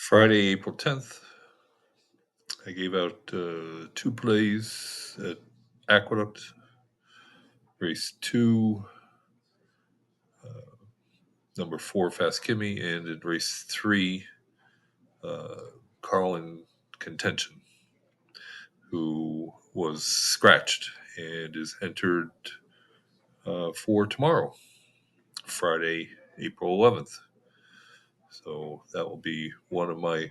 Friday, April 10th, I gave out two plays at Aqueduct. Race 2, number 4, Fast Kimmie, and in race 3, Carlin Contention, who was scratched and is entered for tomorrow, Friday, April 11th. So that will be one of my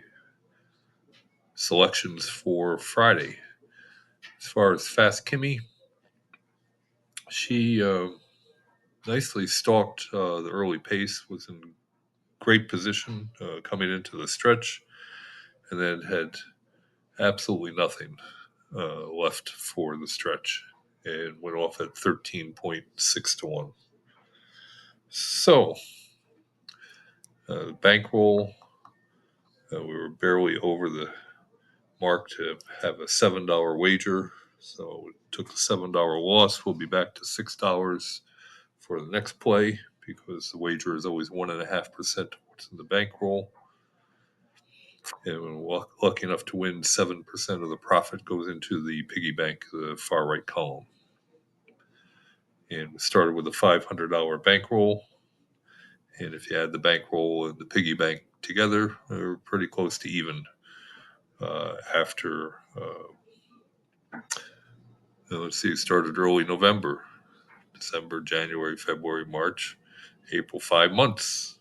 selections for Friday. As far as Fast Kimmie, she nicely stalked the early pace, was in great position coming into the stretch, and then had absolutely nothing left for the stretch and went off at 13.6 to 1. So, bankroll, we were barely over the mark to have a $7 wager. So, it took a $7 loss. We'll be back to $6 for the next play because the wager is always 1.5% what's in the bankroll. And when we're lucky enough to win, 7% of the profit goes into the piggy bank, the far right column. And we started with a $500 bankroll. And if you add the bankroll and the piggy bank together, we're pretty close to even after, let's see, it started early November, December, January, February, March, April, 5 months.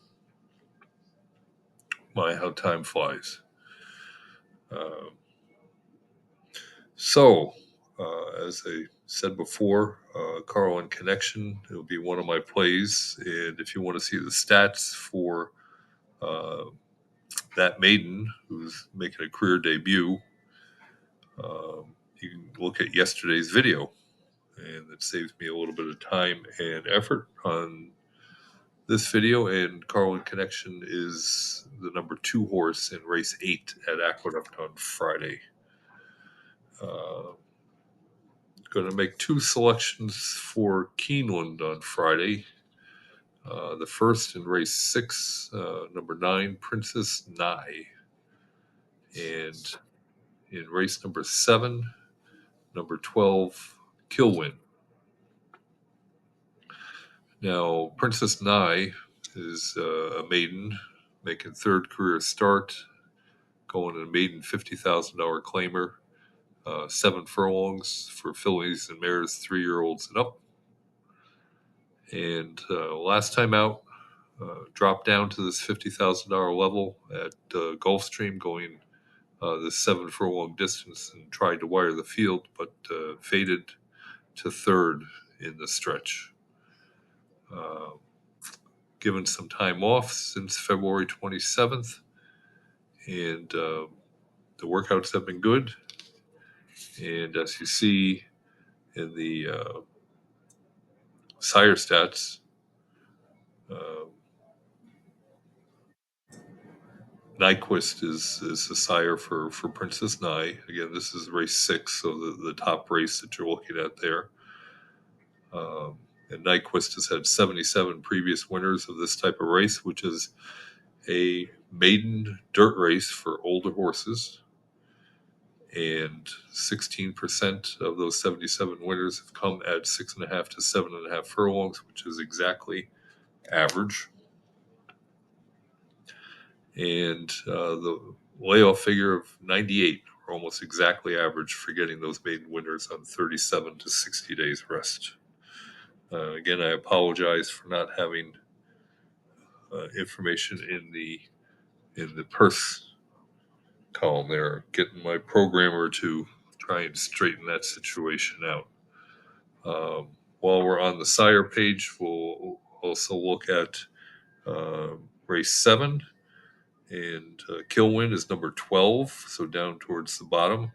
My, how time flies. So, as I said before, Carlin Connection, it'll be one of my plays. And if you want to see the stats for that maiden who's making a career debut, you can look at yesterday's video. And it saves me a little bit of time and effort on this video. And Carlin Connection is the number 2 horse in race 8 at Aqueduct on Friday. Going to make 2 selections for Keeneland on Friday. The first in race 6, number 9, Princess Nye. And in race number 7, number 12, Killwin. Now, Princess Nye is a maiden, making 3rd career start, going in a maiden $50,000 claimer, 7 furlongs for fillies and mares, 3-year-olds and up. And last time out, dropped down to this $50,000 level at Gulfstream, going this 7 furlong distance, and tried to wire the field, but faded to 3rd in the stretch. Given some time off since February 27th, and the workouts have been good. And as you see in the sire stats, Nyquist is the sire for Princess Nye. Again, this is race 6, so the top race that you're looking at there. And Nyquist has had 77 previous winners of this type of race, which is a maiden dirt race for older horses. And 16% of those 77 winners have come at 6.5 to 7.5 furlongs, which is exactly average. And the layoff figure of 98, or almost exactly average for getting those maiden winners on 37 to 60 days rest. Again, I apologize for not having information in the purse column there. Getting my programmer to try and straighten that situation out. While we're on the sire page, we'll also look at race 7. And Killwin is number 12, so down towards the bottom.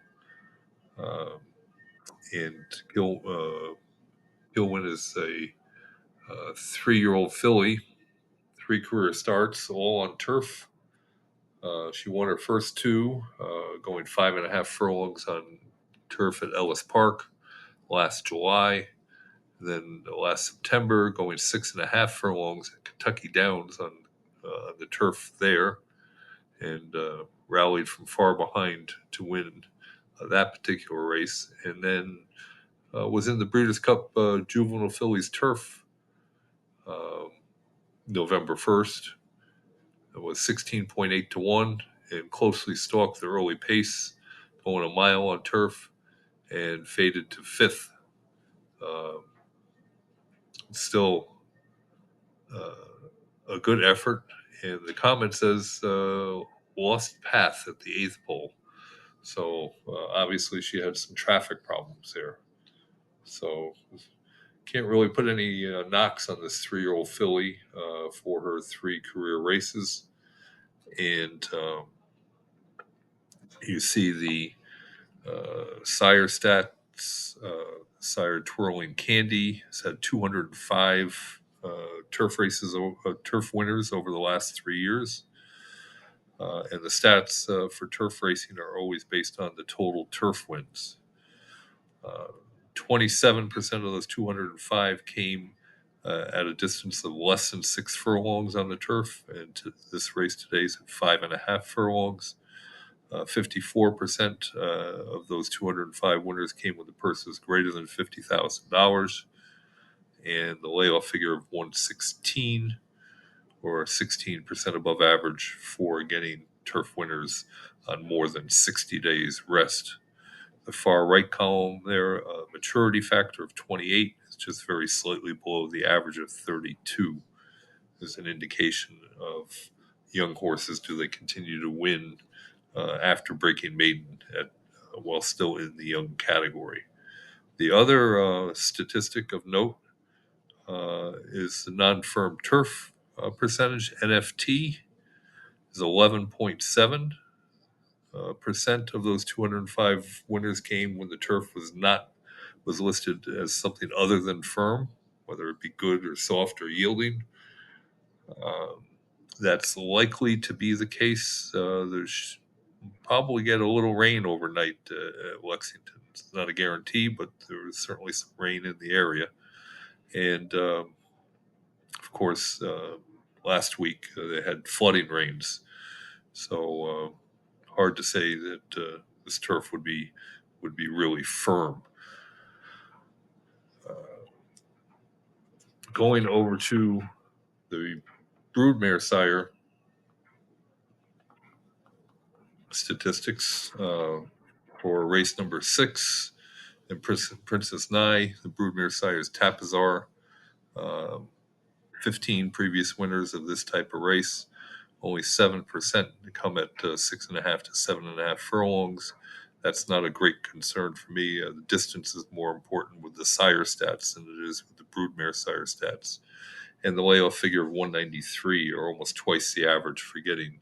And Killwin is a 3-year-old filly, 3 career starts, all on turf. She won her first 2, going 5.5 furlongs on turf at Ellis Park last July. Then last September, going 6.5 furlongs at Kentucky Downs on the turf there. and rallied from far behind to win that particular race. And then was in the Breeders' Cup Juvenile Fillies Turf um, November 1st. It was 16.8 to 1 and closely stalked the early pace, going a mile on turf and faded to fifth. Uh, Still a good effort. And the comment says lost path at the eighth pole. So obviously she had some traffic problems there. So can't really put any knocks on this 3-year-old filly for her 3 career races. And you see the sire stats. Sire Twirling Candy has had 205 turf races, turf winners over the last 3 years. And the stats for turf racing are always based on the total turf wins. 27% of those 205 came at a distance of less than 6 furlongs on the turf, and this race today is at 5.5 furlongs. 54% of those 205 winners came with the purses greater than $50,000, and the layoff figure of 116, or 16% above average for getting turf winners on more than 60 days rest. The far right column there, maturity factor of 28 is just very slightly below the average of 32. Is an indication of young horses. Do they continue to win after breaking maiden while still in the young category? The other statistic of note is the non-firm turf percentage. NFT is 11.7%. Percent of those 205 winners came when the turf was listed as something other than firm, whether it be good or soft or yielding. Um, that's likely to be the case. There's probably get a little rain overnight at Lexington. It's not a guarantee, but there was certainly some rain in the area. And of course, last week they had flooding rains, so hard to say that this turf would be really firm. Uh, Going over to the broodmare sire statistics for race number 6 and Princess Nye, the broodmare sire's Tapizar. 15 previous winners of this type of race. Only 7% come at 6.5 to 7.5 furlongs. That's not a great concern for me. The distance is more important with the sire stats than it is with the broodmare sire stats. And the layoff figure of 193, or almost twice the average for getting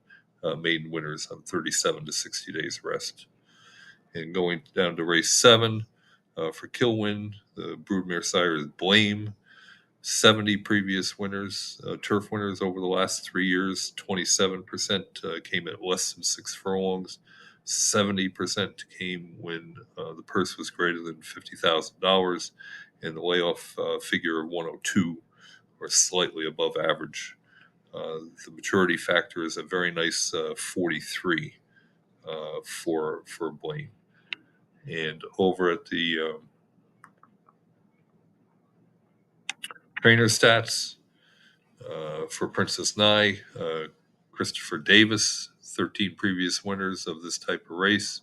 maiden winners on 37 to 60 days rest. And going down to race 7 for Kilwin, the broodmare sire is Blame. 70 previous winners, turf winners over the last 3 years. 27% came at less than 6 furlongs. 70% came when the purse was greater than $50,000, and the layoff figure of 102, or slightly above average. The maturity factor is a very nice 43 for Blaine. And over at the trainer stats, for Princess Nye, Christopher Davis, 13 previous winners of this type of race.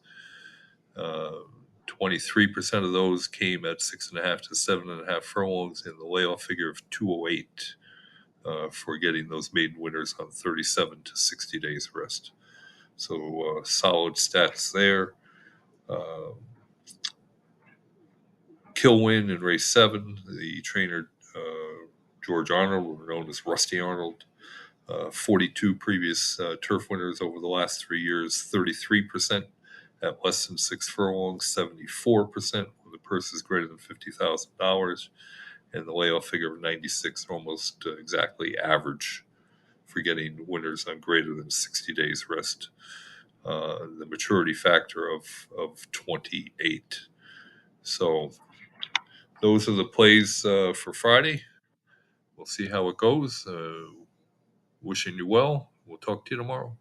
23% of those came at 6.5 to 7.5 furlongs, and the layoff figure of 208 for getting those maiden winners on 37 to 60 days rest. So solid stats there. Kilwin in race 7, the trainer George Arnold, known as Rusty Arnold, 42 previous turf winners over the last 3 years, 33% at less than 6 furlongs, 74% when the purse is greater than $50,000, and the layoff figure of 96, almost exactly average for getting winners on greater than 60 days rest. The maturity factor of 28. So those are the plays for Friday. We'll see how it goes. Wishing you well. We'll talk to you tomorrow.